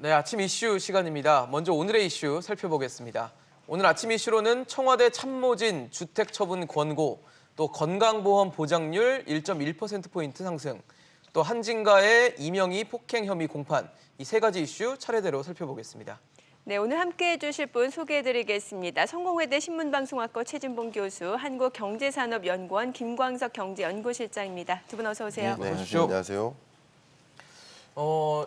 네, 아침 이슈 시간입니다. 먼저 오늘의 이슈 살펴보겠습니다. 오늘 아침 이슈로는 청와대 참모진 주택처분 권고, 또 건강보험 보장률 1.1%포인트 상승, 또 한진가의 이명희 폭행 혐의 공판, 이 세 가지 이슈 차례대로 살펴보겠습니다. 네, 오늘 함께해 주실 분 소개해드리겠습니다. 성공회대 신문방송학과 최진봉 교수, 한국경제산업연구원 김광석 경제연구실장입니다. 두 분 어서 오세요. 네, 오십시오. 안녕하세요.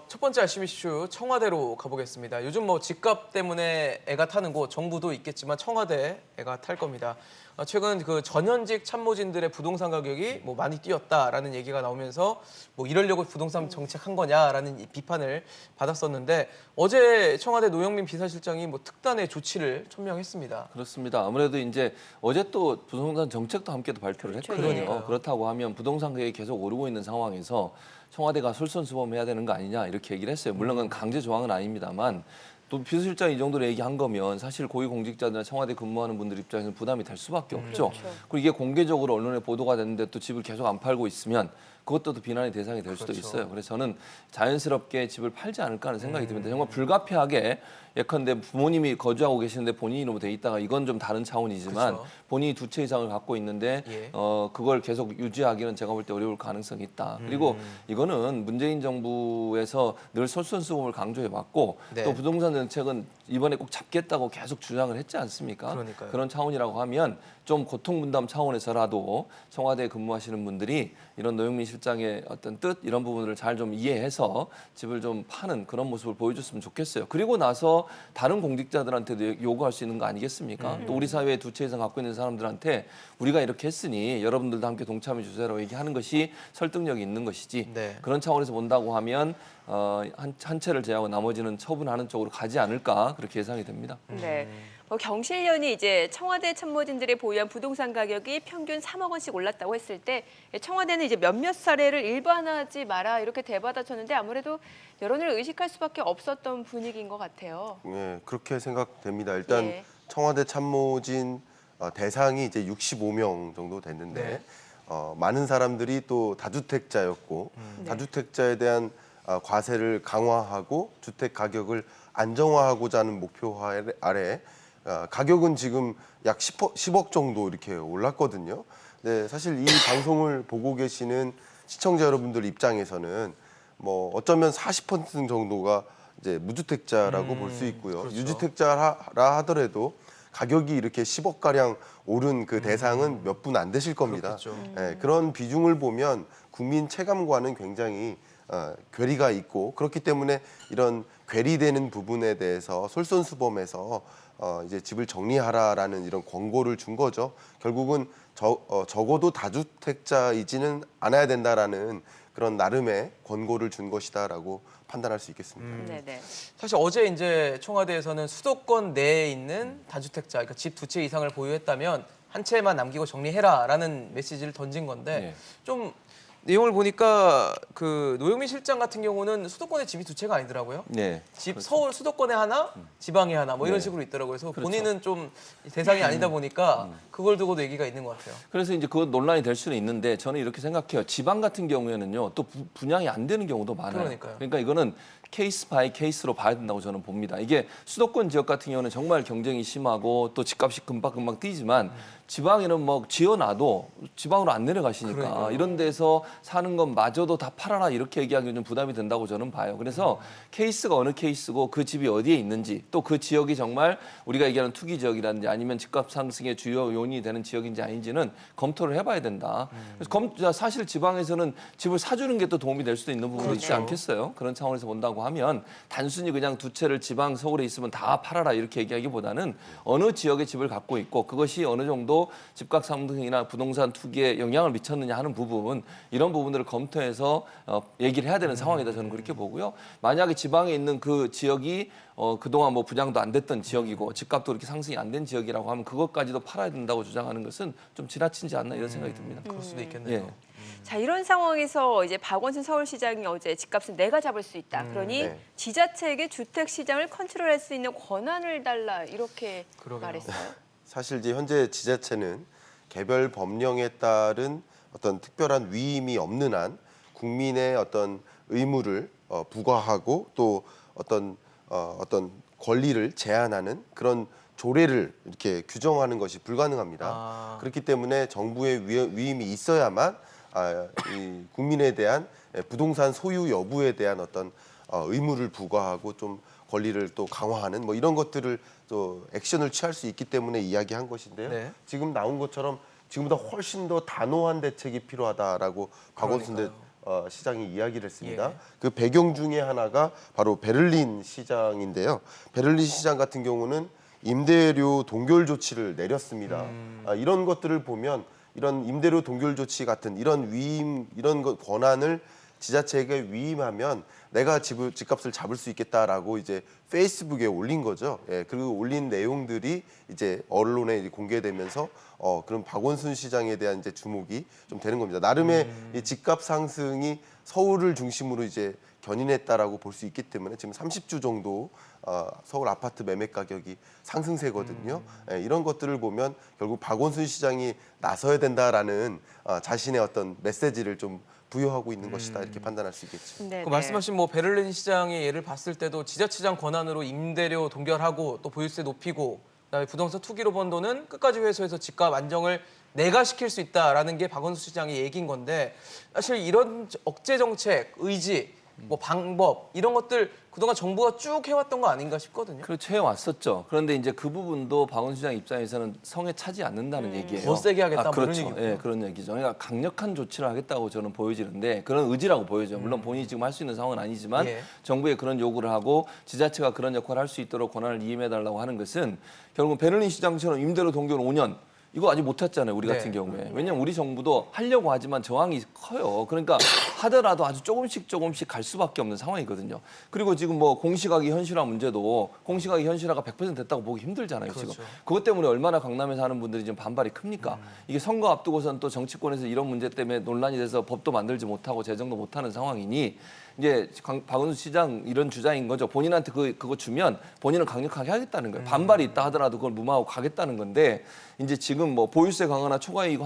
첫 번째 아침 이슈 청와대로 가보겠습니다. 요즘 뭐 집값 때문에 애가 타는 곳 정부도 있겠지만 청와대 애가 탈 겁니다. 최근 그 전현직 참모진들의 부동산 가격이 뭐 많이 뛰었다라는 얘기가 나오면서 뭐 이러려고 부동산 정책한 거냐라는 비판을 받았었는데 어제 청와대 노영민 비서실장이 뭐 특단의 조치를 천명했습니다. 그렇습니다. 아무래도 이제 어제 또 부동산 정책도 함께 또 발표를 했거든요. 그러니까요. 그렇다고 하면 부동산 가격이 계속 오르고 있는 상황에서 청와대가 솔선수범해야 되는 거 아니냐 이렇게 얘기를 했어요. 물론 그건 강제 조항은 아닙니다만 또 비서실장이 이 정도로 얘기한 거면 사실 고위공직자들이나 청와대 근무하는 분들 입장에서는 부담이 될 수밖에 없죠. 그렇죠. 그리고 이게 공개적으로 언론에 보도가 됐는데 또 집을 계속 안 팔고 있으면 그것도 또 비난의 대상이 될 수도 그렇죠. 있어요. 그래서 저는 자연스럽게 집을 팔지 않을까 하는 생각이 듭니다. 정말 불가피하게 예컨대 부모님이 거주하고 계시는데 본인이 너무 돼 있다가 이건 좀 다른 차원이지만 그렇죠. 본인이 두 채 이상을 갖고 있는데 예. 그걸 계속 유지하기는 제가 볼 때 어려울 가능성이 있다. 그리고 이거는 문재인 정부에서 늘 솔선수범을 강조해 왔고 네. 또 부동산 정책은 이번에 꼭 잡겠다고 계속 주장을 했지 않습니까? 그러니까요. 그런 차원이라고 하면 좀 고통 분담 차원에서라도 청와대에 근무하시는 분들이 이런 노영민 실장의 어떤 뜻 이런 부분들을 잘 좀 이해해서 집을 좀 파는 그런 모습을 보여줬으면 좋겠어요. 그리고 나서 다른 공직자들한테도 요구할 수 있는 거 아니겠습니까? 또 우리 사회에 두 채 이상 갖고 있는 사람들한테 우리가 이렇게 했으니 여러분들도 함께 동참해 주세요라고 얘기하는 것이 설득력이 있는 것이지. 네. 그런 차원에서 본다고 하면 한 채를 제외하고 나머지는 처분하는 쪽으로 가지 않을까 그렇게 예상이 됩니다. 네. 뭐 경실련이 이제 청와대 참모진들이 보유한 부동산 가격이 평균 3억 원씩 올랐다고 했을 때 청와대는 이제 몇몇 사례를 일반화하지 마라 이렇게 대받아쳤는데 아무래도 여론을 의식할 수밖에 없었던 분위기인 것 같아요. 네, 그렇게 생각됩니다. 일단 예. 청와대 참모진 대상이 이제 65명 정도 됐는데 네. 많은 사람들이 또 다주택자였고 다주택자에 대한 과세를 강화하고 주택 가격을 안정화하고자 하는 목표 아래 가격은 지금 약 10억 정도 이렇게 올랐거든요. 네, 사실 이 방송을 보고 계시는 시청자 여러분들 입장에서는 뭐 어쩌면 40% 정도가 이제 무주택자라고 볼 수 있고요. 그렇죠. 유주택자라 하더라도 가격이 이렇게 10억 가량 오른 그 대상은 몇 분 안 되실 겁니다. 그렇겠죠. 네, 그런 비중을 보면 국민 체감과는 굉장히 괴리가 있고 그렇기 때문에 이런 괴리되는 부분에 대해서 솔선수범해서 이제 집을 정리하라라는 이런 권고를 준 거죠. 결국은 적어도 다주택자이지는 않아야 된다라는 그런 나름의 권고를 준 것이다라고 판단할 수 있겠습니다. 네네. 사실 어제 이제 청와대에서는 수도권 내에 있는 다주택자, 그러니까 집 두 채 이상을 보유했다면 한 채만 남기고 정리해라라는 메시지를 던진 건데 네. 좀 내용을 보니까 그 노영민 실장 같은 경우는 수도권에 집이 두 채가 아니더라고요. 네. 집 서울 수도권에 하나, 지방에 하나 뭐 이런 네. 식으로 있더라고요. 그래서 그렇죠. 본인은 좀 대상이 아니다 보니까 그걸 두고도 얘기가 있는 것 같아요. 그래서 이제 그건 논란이 될 수는 있는데 저는 이렇게 생각해요. 지방 같은 경우에는요, 또 분양이 안 되는 경우도 많아요. 그러니까요. 그러니까 이거는 케이스 바이 케이스로 봐야 된다고 저는 봅니다. 이게 수도권 지역 같은 경우는 정말 경쟁이 심하고 또 집값이 금방금방 뛰지만 지방에는 뭐 지어놔도 지방으로 안 내려가시니까 그러니까요. 이런 데서 사는 것마저도 다 팔아라 이렇게 얘기하기는 좀 부담이 된다고 저는 봐요. 그래서 케이스가 어느 케이스고 그 집이 어디에 있는지 또 그 지역이 정말 우리가 얘기하는 투기 지역이라든지 아니면 집값 상승의 주요 요인이 되는 지역인지 아닌지는 검토를 해봐야 된다. 그래서 사실 지방에서는 집을 사주는 게 또 도움이 될 수도 있는 부분이 있지 그렇죠. 않겠어요? 그런 차원에서 본다고 하면 단순히 그냥 두 채를 지방 서울에 있으면 다 팔아라 이렇게 얘기하기보다는 어느 지역에 집을 갖고 있고 그것이 어느 정도 집값 상승이나 부동산 투기에 영향을 미쳤느냐 하는 부분 이런 부분들을 검토해서 얘기를 해야 되는 상황이다 저는 그렇게 보고요. 만약에 지방에 있는 그 지역이 그동안 뭐 분양도 안 됐던 지역이고 집값도 그렇게 상승이 안 된 지역이라고 하면 그것까지도 팔아야 된다고 주장하는 것은 좀 지나치지 않나 이런 생각이 듭니다. 그럴 수도 있겠네요. 예. 자, 이런 상황에서 이제 박원순 서울시장이 어제 집값은 내가 잡을 수 있다. 그러니 네. 지자체에게 주택 시장을 컨트롤할 수 있는 권한을 달라 이렇게 그러게요. 말했어요. 사실 이제 현재 지자체는 개별 법령에 따른 어떤 특별한 위임이 없는 한 국민의 어떤 의무를 부과하고 또 어떤 어떤 권리를 제한하는 그런 조례를 이렇게 규정하는 것이 불가능합니다. 아. 그렇기 때문에 정부의 위임이 있어야만 이 국민에 대한 부동산 소유 여부에 대한 어떤 의무를 부과하고 좀 권리를 또 강화하는 뭐 이런 것들을 또 액션을 취할 수 있기 때문에 이야기한 것인데요. 네. 지금 나온 것처럼 지금보다 훨씬 더 단호한 대책이 필요하다라고 박원순 시장이 이야기를 했습니다. 예. 그 배경 중에 하나가 바로 베를린 시장인데요. 베를린 시장 같은 경우는 임대료 동결 조치를 내렸습니다. 이런 것들을 보면 이런 임대료 동결 조치 같은 이런 위임 이런 권한을 지자체에게 위임하면 내가 집값을 잡을 수 있겠다라고 이제 페이스북에 올린 거죠. 예, 그리고 올린 내용들이 이제 언론에 이제 공개되면서 그럼 박원순 시장에 대한 이제 주목이 좀 되는 겁니다. 나름의 이 집값 상승이 서울을 중심으로 이제 견인했다라고 볼 수 있기 때문에 지금 30주 정도 서울 아파트 매매 가격이 상승세거든요. 예, 이런 것들을 보면 결국 박원순 시장이 나서야 된다라는 자신의 어떤 메시지를 좀 부여하고 있는 것이다 이렇게 판단할 수 있겠죠. 네, 그 네. 말씀하신 뭐 베를린 시장의 예를 봤을 때도 지자체장 권한으로 임대료 동결하고 또 보유세 높이고 그다음에 부동산 투기로 번 돈은 끝까지 회수해서 집값 안정을 내가 시킬 수 있다라는 게 박원순 시장의 얘기인 건데 사실 이런 억제 정책, 의지, 뭐 방법 이런 것들 그동안 정부가 쭉 해왔던 거 아닌가 싶거든요. 그렇죠. 해왔었죠. 그런데 이제 그 부분도 박원순 시장 입장에서는 성에 차지 않는다는 얘기예요. 더 세게 하겠다, 뭐 그렇죠. 이런 얘기군요. 예, 그런 얘기죠. 그러니까 강력한 조치를 하겠다고 저는 보여지는데 그런 의지라고 보여져요. 물론 본인이 지금 할 수 있는 상황은 아니지만 예. 정부에 그런 요구를 하고 지자체가 그런 역할을 할 수 있도록 권한을 이임해달라고 하는 것은 결국 베를린 시장처럼 임대료 동결 5년 이거 아직 못했잖아요. 우리 네. 같은 경우에. 왜냐하면 우리 정부도 하려고 하지만 저항이 커요. 그러니까 하더라도 아주 조금씩 갈 수밖에 없는 상황이거든요. 그리고 지금 뭐 공시가격 현실화 문제도 공시가격 현실화가 100% 됐다고 보기 힘들잖아요. 그렇죠. 지금. 그것 때문에 얼마나 강남에 사는 분들이 지금 반발이 큽니까? 이게 선거 앞두고선 또 정치권에서 이런 문제 때문에 논란이 돼서 법도 만들지 못하고 재정도 못하는 상황이니 이제 박원순 시장 이런 주장인 거죠. 본인한테 그거 주면 본인은 강력하게 하겠다는 거예요. 반발이 있다 하더라도 그걸 무마하고 가겠다는 건데 이제 지금 뭐 보유세 강화나 초과이익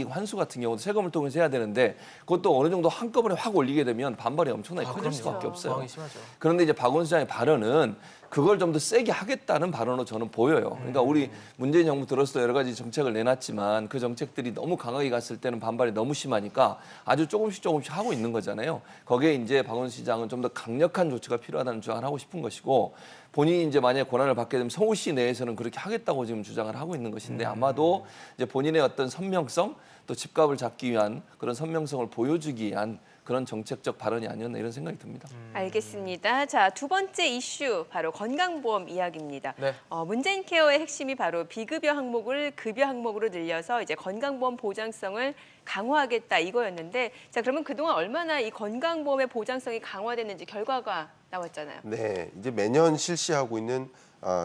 환수 같은 경우도 세금을 통해서 해야 되는데 그것도 어느 정도 한꺼번에 확 올리게 되면 반발이 엄청나게 커질 수밖에 없어요. 저항이 심하죠. 그런데 이제 박원순 시장의 발언은 그걸 좀 더 세게 하겠다는 발언으로 저는 보여요. 그러니까 우리 문재인 정부 들어서 여러 가지 정책을 내놨지만 그 정책들이 너무 강하게 갔을 때는 반발이 너무 심하니까 아주 조금씩 하고 있는 거잖아요. 거기에 이제 박원순 시장은 좀 더 강력한 조치가 필요하다는 주장을 하고 싶은 것이고 본인이 이제 만약에 권한을 받게 되면 서울시 내에서는 그렇게 하겠다고 지금 주장을 하고 있는 것인데 아마도 이제 본인의 어떤 선명성 또 집값을 잡기 위한 그런 선명성을 보여주기 위한 그런 정책적 발언이 아니었나 이런 생각이 듭니다. 알겠습니다. 자, 두 번째 이슈 바로 건강보험 이야기입니다. 네. 문재인 케어의 핵심이 바로 비급여 항목을 급여 항목으로 늘려서 이제 건강보험 보장성을 강화하겠다 이거였는데 자, 그러면 그동안 얼마나 이 건강보험의 보장성이 강화됐는지 결과가 나왔잖아요. 네, 이제 매년 실시하고 있는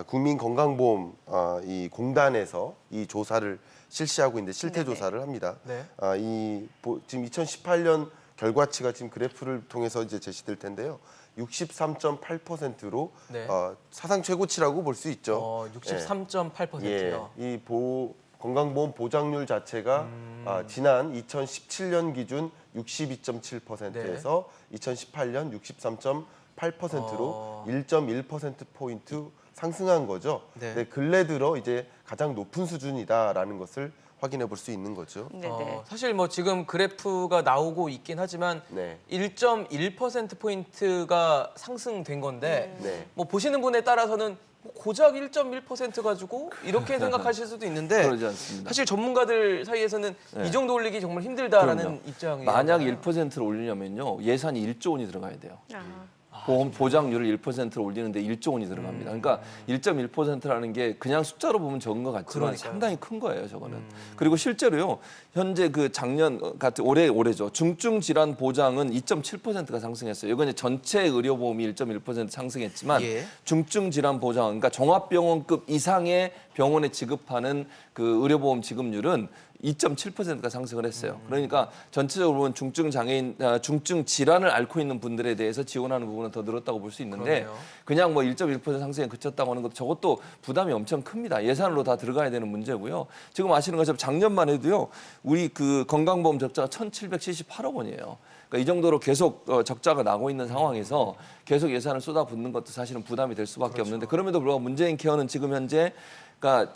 국민건강보험 이 공단에서 이 조사를 실시하고 있는데 실태 네네. 조사를 합니다. 네. 지금 2018년 결과치가 지금 그래프를 통해서 이제 제시될 텐데요. 63.8%로 네. 사상 최고치라고 볼 수 있죠. 63.8%요. 이 건강보험 보장률 자체가 지난 2017년 기준 62.7%에서 2018년 63.8%로 1.1%포인트 상승한 거죠. 네. 네, 근래 들어 이제 가장 높은 수준이다라는 것을 확인해 볼 수 있는 거죠. 네네. 사실 뭐 지금 그래프가 나오고 있긴 하지만 네. 1.1%포인트가 상승된 건데 네. 뭐 보시는 분에 따라서는 뭐 고작 1.1% 가지고 이렇게 생각하실 수도 있는데 그러지 않습니다. 사실 전문가들 사이에서는 네. 이 정도 올리기 정말 힘들다라는 그럼요. 입장이에요. 만약 1%를 올리려면요 예산이 1조 원이 들어가야 돼요. 아. 보험 보장률을 1%로 올리는데 1조 원이 들어갑니다. 그러니까 1.1%라는 게 그냥 숫자로 보면 적은 것 같지만 그러니까요. 상당히 큰 거예요, 저거는. 그리고 실제로요. 현재 그 작년 같은 올해죠. 중증 질환 보장은 2.7%가 상승했어요. 이건 이제 전체 의료 보험이 1.1% 상승했지만 예. 중증 질환 보장 그러니까 종합병원급 이상의 병원에 지급하는 그 의료보험 지급률은 2.7%가 상승을 했어요. 그러니까 전체적으로 보면 중증 질환을 앓고 있는 분들에 대해서 지원하는 부분은 더 늘었다고 볼 수 있는데 그러네요. 그냥 뭐 1.1% 상승에 그쳤다고 하는 것 저것도 부담이 엄청 큽니다. 예산으로 다 들어가야 되는 문제고요. 지금 아시는 것처럼 작년만 해도요. 우리 그 건강보험 적자가 1,778억 원이에요. 그러니까 이 정도로 계속 적자가 나고 있는 상황에서 계속 예산을 쏟아붓는 것도 사실은 부담이 될 수밖에 없는데 그럼에도 불구하고 문재인 케어는 지금 현재 그러니까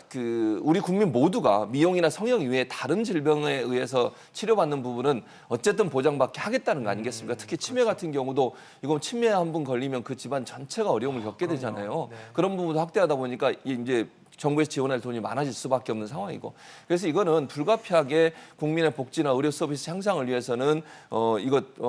우리 국민 모두가 미용이나 성형 이외에 다른 질병에 의해서 치료받는 부분은 어쨌든 보장받게 하겠다는 거 아니겠습니까? 특히 치매 같은 경우도 이거 치매 한 분 걸리면 그 집안 전체가 어려움을 겪게 되잖아요. 네. 그런 부분도 확대하다 보니까 이제 정부에서 지원할 돈이 많아질 수밖에 없는 상황이고 그래서 이거는 불가피하게 국민의 복지나 의료 서비스 향상을 위해서는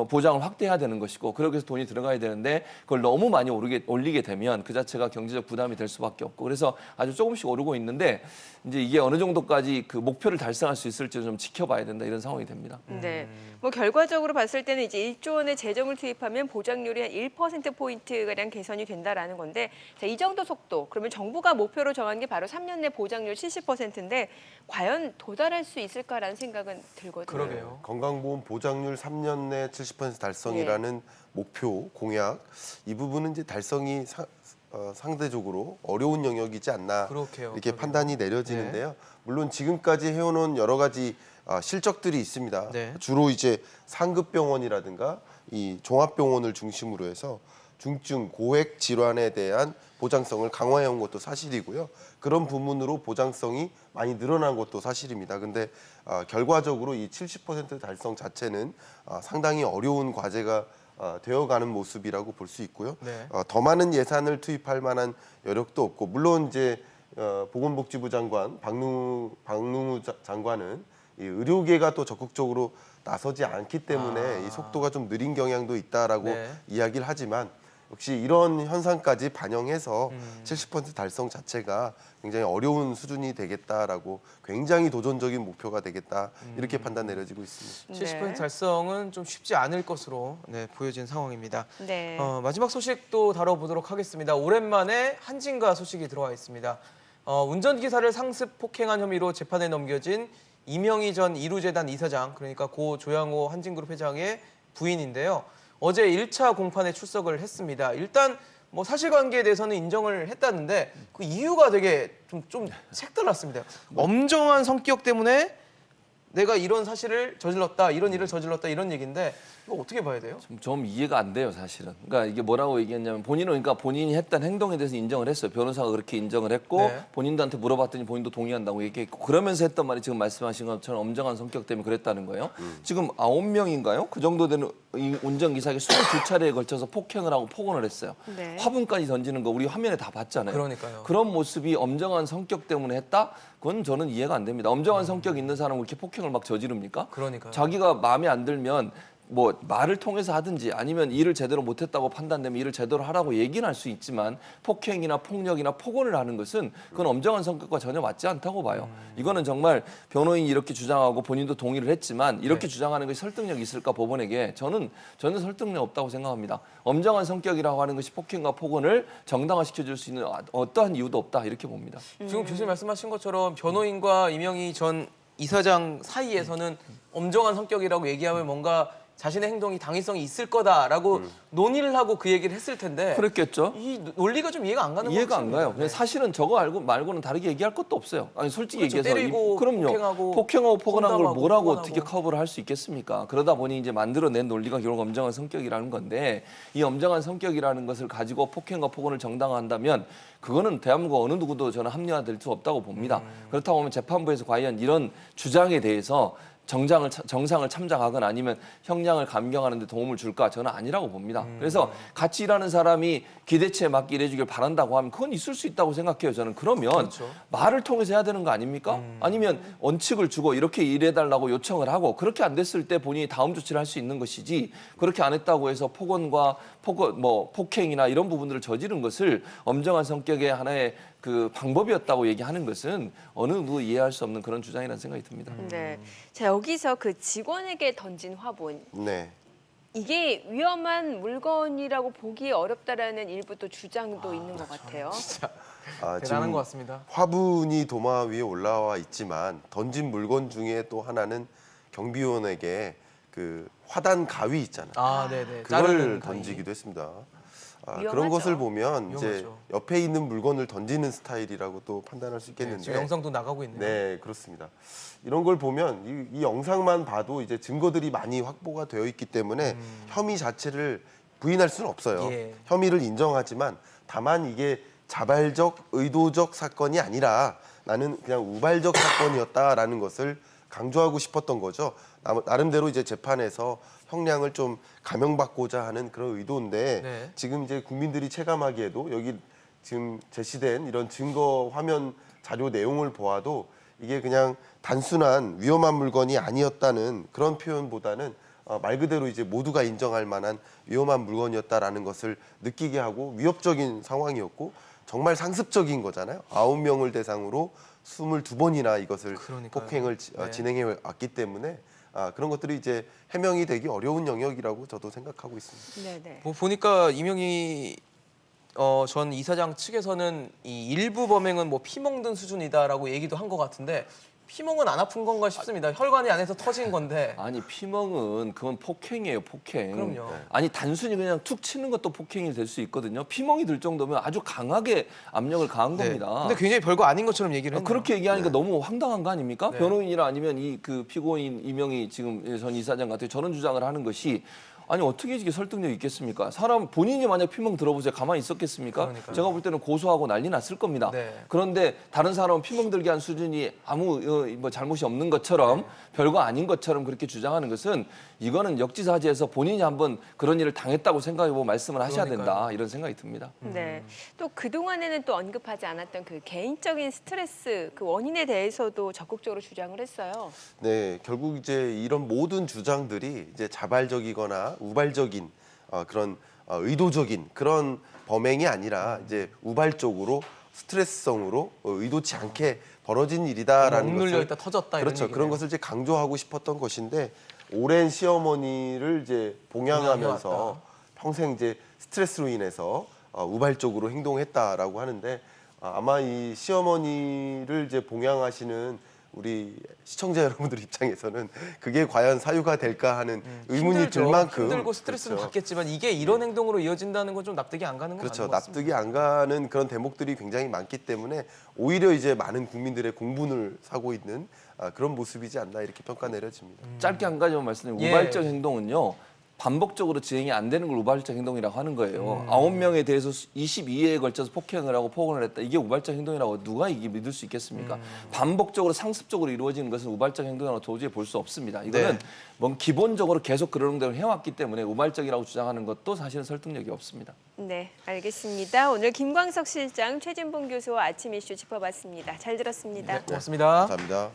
보장을 확대해야 되는 것이고 그러기 위해서 돈이 들어가야 되는데 그걸 너무 많이 올리게 되면 그 자체가 경제적 부담이 될 수밖에 없고 그래서 아주 조금씩 오르고 있는데 이제 이게 어느 정도까지 그 목표를 달성할 수 있을지 좀 지켜봐야 된다 이런 상황이 됩니다. 네. 뭐 결과적으로 봤을 때는 이제 1조 원의 재정을 투입하면 보장률이 한 1%포인트 가량 개선이 된다라는 건데 자, 이 정도 속도 그러면 정부가 목표로 정한 게 바로 3년 내 보장률 70%인데 과연 도달할 수 있을까라는 생각은 들거든요. 그러게요. 건강보험 보장률 3년 내 70% 달성이라는 목표 공약 이 부분은 이제 달성이 상대적으로 어려운 영역이지 않나 그렇게요. 이렇게 그러게요. 판단이 내려지는데요. 물론 지금까지 해오는 여러 가지 실적들이 있습니다. 네. 주로 이제 상급병원이라든가 이 종합병원을 중심으로 해서 중증 고액 질환에 대한 보장성을 강화해온 것도 사실이고요. 그런 부분으로 보장성이 많이 늘어난 것도 사실입니다. 근데 결과적으로 이 70% 달성 자체는 상당히 어려운 과제가 되어가는 모습이라고 볼 수 있고요. 네. 더 많은 예산을 투입할 만한 여력도 없고 물론 이제 보건복지부 장관 박능우 장관은 이 의료계가 또 적극적으로 나서지 않기 때문에 이 속도가 좀 느린 경향도 있다라고 네. 이야기를 하지만 역시 이런 현상까지 반영해서 70% 달성 자체가 굉장히 어려운 수준이 되겠다라고 굉장히 도전적인 목표가 되겠다 이렇게 판단 내려지고 있습니다. 70% 달성은 좀 쉽지 않을 것으로 보여진 상황입니다. 네. 마지막 소식도 다뤄보도록 하겠습니다. 오랜만에 한진가 소식이 들어와 있습니다. 운전기사를 상습 폭행한 혐의로 재판에 넘겨진 이명희 전 이루재단 이사장, 그러니까 고 조양호 한진그룹 회장의 부인인데요. 어제 1차 공판에 출석을 했습니다. 일단 뭐 사실관계에 대해서는 인정을 했다는데 그 이유가 되게 좀 색달랐습니다. 엄정한 성격 때문에 내가 이런 사실을 저질렀다, 이런 일을 저질렀다 이런 얘기인데 이거 어떻게 봐야 돼요? 좀 이해가 안 돼요, 사실은. 그러니까 이게 뭐라고 얘기했냐면 그러니까 본인이 했던 행동에 대해서 인정을 했어요. 변호사가 그렇게 인정을 했고 네. 본인들한테 물어봤더니 본인도 동의한다고 얘기했고 그러면서 했던 말이 지금 말씀하신 것처럼 엄정한 성격 때문에 그랬다는 거예요. 지금 9명인가요? 그 정도 되는 이 운전기사에게 22차례에 걸쳐서 폭행을 하고 폭언을 했어요. 네. 화분까지 던지는 거 우리 화면에 다 봤잖아요. 그러니까요. 그런 모습이 엄정한 성격 때문에 했다? 그건 저는 이해가 안 됩니다. 엄정한 성격 있는 사람은 이렇게 폭행을 막 저지릅니까? 그러니까요. 자기가 마음에 안 들면 뭐 말을 통해서 하든지 아니면 일을 제대로 못했다고 판단되면 일을 제대로 하라고 얘기는 할 수 있지만 폭행이나 폭력이나 폭언을 하는 것은 그건 엄정한 성격과 전혀 맞지 않다고 봐요. 이거는 정말 변호인이 이렇게 주장하고 본인도 동의를 했지만 이렇게 주장하는 것이 설득력이 있을까 법원에게 저는 전혀 설득력 없다고 생각합니다. 엄정한 성격이라고 하는 것이 폭행과 폭언을 정당화시켜줄 수 있는 어떠한 이유도 없다 이렇게 봅니다. 지금 교수님 말씀하신 것처럼 변호인과 이명희 전 이사장 사이에서는 엄정한 성격이라고 얘기하면 뭔가 자신의 행동이 당위성이 있을 거다라고 논의를 하고 그 얘기를 했을 텐데 그랬겠죠. 이 논리가 좀 이해가 안 가는 이해가 것 안 같습니다. 가요. 그냥 사실은 저거 알고 말고는 다르게 얘기할 것도 없어요. 아니 솔직히 그렇죠. 얘기해서 때리고 그럼요. 폭행하고 폭언한 걸 험담하고 뭐라고 폭언하고. 어떻게 커버를 할 수 있겠습니까? 그러다 보니 이제 만들어낸 논리가 결국 엄정한 성격이라는 건데 이 엄정한 성격이라는 것을 가지고 폭행과 폭언을 정당화한다면 그거는 대한민국 어느 누구도 저는 합리화될 수 없다고 봅니다. 그렇다고 하면 재판부에서 과연 이런 주장에 대해서 정상을 참작하거나 아니면 형량을 감경하는 데 도움을 줄까? 저는 아니라고 봅니다. 그래서 같이 일하는 사람이 기대치에 맞게 일해주길 바란다고 하면 그건 있을 수 있다고 생각해요. 저는 그러면 그렇죠. 말을 통해서 해야 되는 거 아닙니까? 아니면 원칙을 주고 이렇게 일해달라고 요청을 하고 그렇게 안 됐을 때 본인이 다음 조치를 할 수 있는 것이지 그렇게 안 했다고 해서 폭행이나 이런 부분들을 저지른 것을 엄정한 성격의 하나의 그 방법이었다고 얘기하는 것은 어느 누구 이해할 수 없는 그런 주장이라는 생각이 듭니다. 네. 자, 여기서 그 직원에게 던진 화분. 네. 이게 위험한 물건이라고 보기 어렵다라는 일부 또 주장도 있는 것 같아요. 대단한 지금 것 같습니다. 화분이 도마 위에 올라와 있지만 던진 물건 중에 또 하나는 경비원에게 그 화단 가위 있잖아요. 네네. 그걸 자르는 가위. 던지기도 했습니다. 그런 위험하죠. 것을 보면 이제 위험하죠. 옆에 있는 물건을 던지는 스타일이라고 또 판단할 수 네, 있겠는데 지금 영상도 나가고 있네요. 네, 그렇습니다. 이런 걸 보면 이 영상만 봐도 이제 증거들이 많이 확보가 되어 있기 때문에 혐의 자체를 부인할 수는 없어요. 예. 혐의를 인정하지만 다만 이게 자발적, 의도적 사건이 아니라 나는 그냥 우발적 사건이었다라는 것을 강조하고 싶었던 거죠. 나름대로 이제 재판에서 형량을 좀 감형받고자 하는 그런 의도인데 네. 지금 이제 국민들이 체감하기에도 여기 지금 제시된 이런 증거 화면 자료 내용을 보아도 이게 그냥 단순한 위험한 물건이 아니었다는 그런 표현보다는 말 그대로 이제 모두가 인정할 만한 위험한 물건이었다라는 것을 느끼게 하고 위협적인 상황이었고 정말 상습적인 거잖아요. 9명을 대상으로 22번이나 이것을 그러니까요. 폭행을 네. 진행해 왔기 때문에 그런 것들이 이제 해명이 되기 어려운 영역이라고 저도 생각하고 있습니다. 네네. 보니까 이명희 전 이사장 측에서는 이 일부 범행은 뭐 피멍든 수준이다라고 얘기도 한 것 같은데 피멍은 안 아픈 건가 싶습니다. 혈관이 안에서 터진 건데. 아니 피멍은 그건 폭행이에요, 폭행. 그럼요. 아니 단순히 그냥 툭 치는 것도 폭행이 될 수 있거든요. 피멍이 들 정도면 아주 강하게 압력을 가한 네. 겁니다. 근데 굉장히 별거 아닌 것처럼 얘기를 했네요. 그렇게 얘기하니까 너무 황당한 거 아닙니까? 네. 변호인이나 아니면 이 그 피고인 이명희 지금 전 이사장 같은 저런 주장을 하는 것이 아니 어떻게 이게 설득력 있겠습니까? 사람 본인이 만약 피멍 들어보세요. 가만히 있었겠습니까? 그러니까요. 제가 볼 때는 고소하고 난리 났을 겁니다. 네. 그런데 다른 사람은 피멍 들게 한 수준이 아무 뭐 잘못이 없는 것처럼 별거 아닌 것처럼 그렇게 주장하는 것은 이거는 역지사지해서 본인이 한번 그런 일을 당했다고 생각해보고 말씀을 하셔야 그러니까요. 된다 이런 생각이 듭니다. 네. 또 그동안에는 또 언급하지 않았던 그 개인적인 스트레스 그 원인에 대해서도 적극적으로 주장을 했어요. 네, 결국 이제 이런 모든 주장들이 이제 자발적이거나 우발적인 그런 의도적인 그런 범행이 아니라 이제 우발적으로 스트레스성으로 의도치 않게 벌어진 일이다라는 억눌려 것을 있다 터졌다 이런 그렇죠. 얘기네요. 그런 것을 이제 강조하고 싶었던 것인데 오랜 시어머니를 이제 봉양하면서 봉양해왔다. 평생 이제 스트레스로 인해서 우발적으로 행동했다라고 하는데 아마 이 시어머니를 이제 봉양하시는 우리 시청자 여러분들 입장에서는 그게 과연 사유가 될까 하는 의문이 힘들죠. 들 만큼 힘들고 스트레스는 그렇죠. 받겠지만 이게 이런 행동으로 이어진다는 건 좀 납득이 안 가는 건 그렇죠. 맞는 것 같습니다. 납득이 안 가는 그런 대목들이 굉장히 많기 때문에 오히려 이제 많은 국민들의 공분을 사고 있는 그런 모습이지 않나 이렇게 평가 내려집니다. 짧게 한 가지만 말씀드리면 예. 우발적 행동은요. 반복적으로 진행이 안 되는 걸 우발적 행동이라고 하는 거예요. 9명에 대해서 22회에 걸쳐서 폭행을 하고 폭언을 했다. 이게 우발적 행동이라고 누가 이게 믿을 수 있겠습니까? 반복적으로 상습적으로 이루어지는 것은 우발적 행동이라고 도저히 볼 수 없습니다. 이거는 네. 뭐 기본적으로 계속 그런 행동을 해왔기 때문에 우발적이라고 주장하는 것도 사실은 설득력이 없습니다. 네, 알겠습니다. 오늘 김광석 실장, 최진봉 교수와 아침 이슈 짚어봤습니다. 잘 들었습니다. 네, 고맙습니다. 감사합니다.